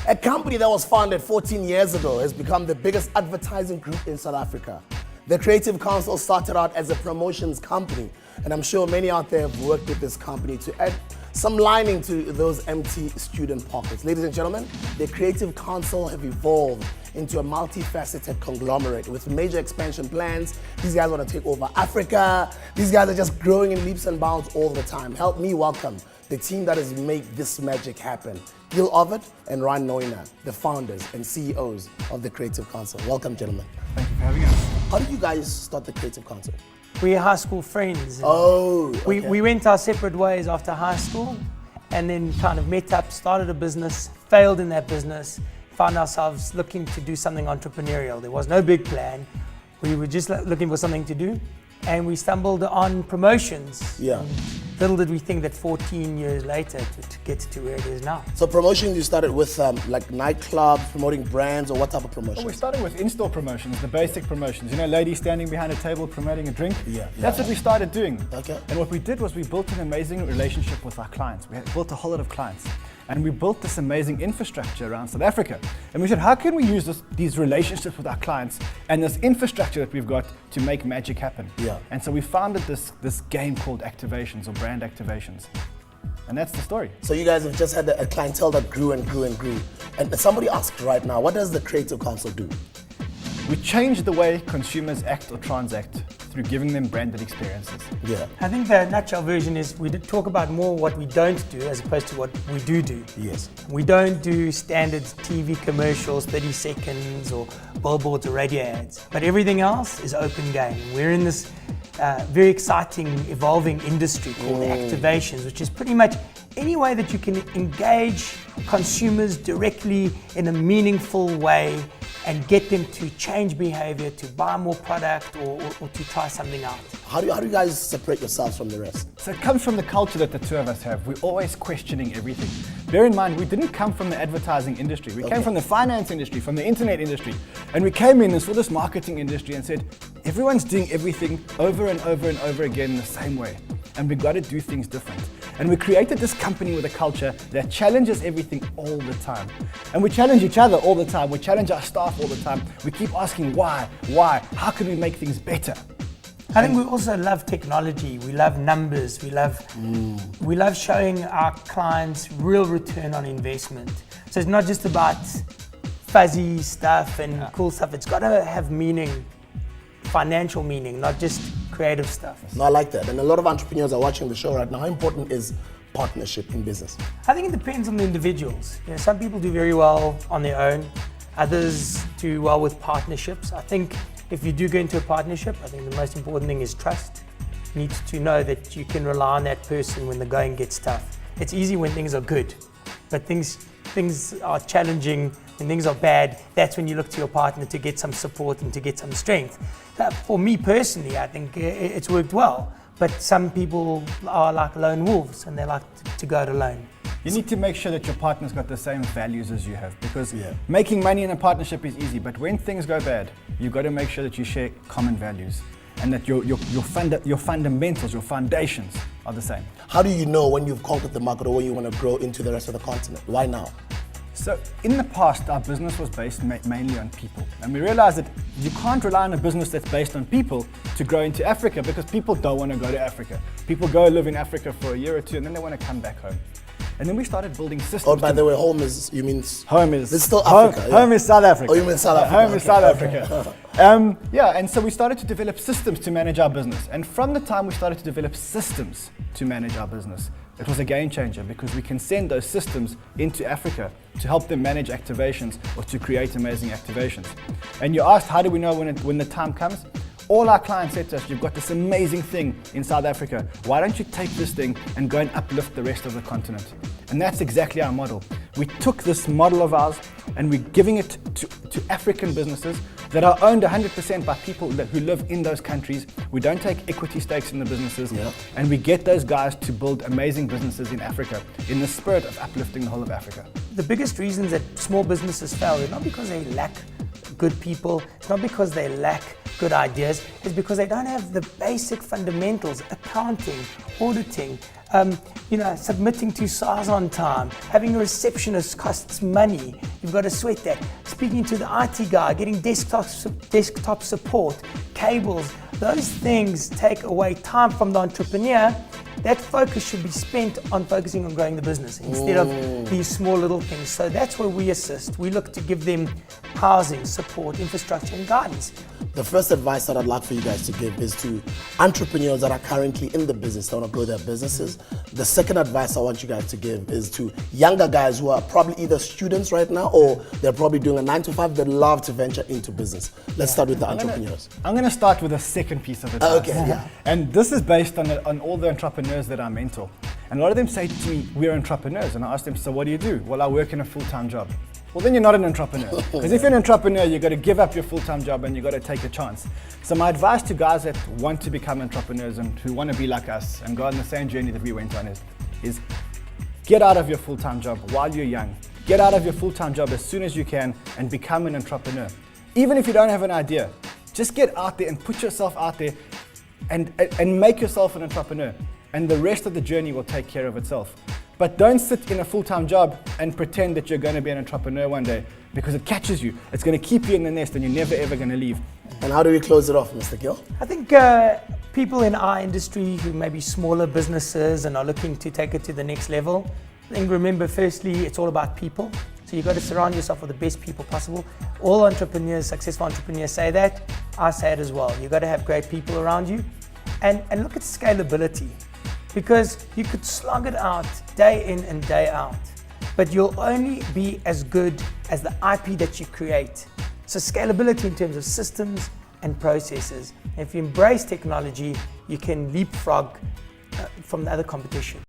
A company that was founded 14 years ago has become the biggest advertising group in South Africa. The Creative Council started out as a promotions company, and I'm sure many out there have worked with this company to add some lining to those empty student pockets. Ladies and gentlemen, the Creative Council have evolved into a multifaceted conglomerate with major expansion plans. These guys want to take over Africa. These guys are just growing in leaps and bounds all the time. Help me welcome the team that has made this magic happen. Gil Ovid and Ryan Noina, the founders and CEOs of the Creative Council. Welcome, gentlemen. Thank you for having us. How did you guys start the Creative Council? We're high school friends. Oh, okay. We went our separate ways after high school and then kind of met up, started a business, failed in that business, found ourselves looking to do something entrepreneurial. There was no big plan. We were just looking for something to do, and we stumbled on promotions. Yeah. Little did we think that 14 years later to get to where it is now. So promotions, you started with like nightclubs, promoting brands, or what type of promotions? Well, we started with in-store promotions, the basic promotions. You know, ladies standing behind a table promoting a drink. Yeah. That's what we started doing. Okay. And what we did was we built an amazing relationship with our clients. We had built a whole lot of clients. And we built this amazing infrastructure around South Africa. And we said, how can we use these relationships with our clients and this infrastructure that we've got to make magic happen? Yeah. And so we founded this game called activations or brand activations. And that's the story. So you guys have just had a clientele that grew and grew and grew. And somebody asked right now, what does the Creative Council do? We changed the way consumers act or transact through giving them branded experiences. Yeah. I think the nutshell version is we did talk about more what we don't do as opposed to what we do. Yes. We don't do standard TV commercials, 30 seconds or billboards or radio ads, but everything else is open game. We're in this very exciting, evolving industry called activations, which is pretty much any way that you can engage consumers directly in a meaningful way and get them to change behavior, to buy more product or to try something out. How do you guys separate yourselves from the rest? So it comes from the culture that the two of us have. We're always questioning everything. Bear in mind, we didn't come from the advertising industry. We came from the finance industry, from the internet industry. And we came in and saw this marketing industry and said, everyone's doing everything over and over and over again in the same way. And we've got to do things different. And we created this company with a culture that challenges everything all the time. And we challenge each other all the time. We challenge our staff all the time. We keep asking why, how can we make things better? I think we also love technology. We love numbers. We love showing our clients real return on investment. So it's not just about fuzzy stuff and cool stuff. It's got to have meaning, financial meaning, not just creative stuff. No, I like that. And a lot of entrepreneurs are watching the show right now. How important is partnership in business? I think it depends on the individuals. You know, some people do very well on their own. Others do well with partnerships. I think if you do go into a partnership, I think the most important thing is trust. You need to know that you can rely on that person when the going gets tough. It's easy when things are good, but things are challenging, when things are bad, that's when you look to your partner to get some support and to get some strength. For me personally, I think it's worked well, but some people are like lone wolves and they like to go it alone. You need to make sure that your partner's got the same values as you have, because making money in a partnership is easy, but when things go bad, you've got to make sure that you share common values and that your fundamentals, your foundations are the same. How do you know when you've conquered the market or when you want to grow into the rest of the continent? Why now? So in the past, our business was based mainly on people. And we realized that you can't rely on a business that's based on people to grow into Africa, because people don't want to go to Africa. People go live in Africa for a year or two and then they want to come back home. And then we started building systems. Oh, by the way, home is, you mean? Home is. It's still Africa. Home is South Africa. Oh, you mean South Africa? Home is South Africa. And so we started to develop systems to manage our business. And from the time we started to develop systems to manage our business, it was a game changer, because we can send those systems into Africa to help them manage activations or to create amazing activations. And you asked, how do we know when the time comes? All our clients said to us, you've got this amazing thing in South Africa. Why don't you take this thing and go and uplift the rest of the continent? And that's exactly our model. We took this model of ours and we're giving it to African businesses that are owned 100% by people who live in those countries. We don't take equity stakes in the businesses, and we get those guys to build amazing businesses in Africa in the spirit of uplifting the whole of Africa. The biggest reasons that small businesses fail is not because they lack good people. It's not because they lack good ideas. It's because they don't have the basic fundamentals: accounting, auditing, submitting to SARS on time. Having a receptionist costs money. You've got to sweat that. Speaking to the IT guy, getting desktop support, cables. Those things take away time from the entrepreneur. That focus should be spent on focusing on growing the business instead of these small little things. So that's where we assist. We look to give them housing, support, infrastructure, and guidance. The first advice that I'd like for you guys to give is to entrepreneurs that are currently in the business, that want to grow their businesses. The second advice I want you guys to give is to younger guys who are probably either students right now or they're probably doing a 9-to-5 that love to venture into business. Let's start with the entrepreneurs. I'm going to start with the second piece of advice. Okay, yeah. And this is based on all the entrepreneurs that I mentor. And a lot of them say to me, we're entrepreneurs. And I ask them, so what do you do? Well, I work in a full-time job. Well, then you're not an entrepreneur. Because if you're an entrepreneur, you've got to give up your full-time job and you've got to take a chance. So my advice to guys that want to become entrepreneurs and who want to be like us and go on the same journey that we went on is get out of your full-time job while you're young. Get out of your full-time job as soon as you can and become an entrepreneur. Even if you don't have an idea, just get out there and put yourself out there and make yourself an entrepreneur. And the rest of the journey will take care of itself. But don't sit in a full-time job and pretend that you're going to be an entrepreneur one day, because it catches you. It's going to keep you in the nest and you're never ever going to leave. And how do we close it off, Mr. Gill? I think people in our industry who may be smaller businesses and are looking to take it to the next level, I think remember, firstly, it's all about people. So you've got to surround yourself with the best people possible. All entrepreneurs, successful entrepreneurs say that. I say it as well. You've got to have great people around you. And look at scalability. Because you could slog it out day in and day out, but you'll only be as good as the IP that you create. So scalability in terms of systems and processes. If you embrace technology, you can leapfrog from the other competition.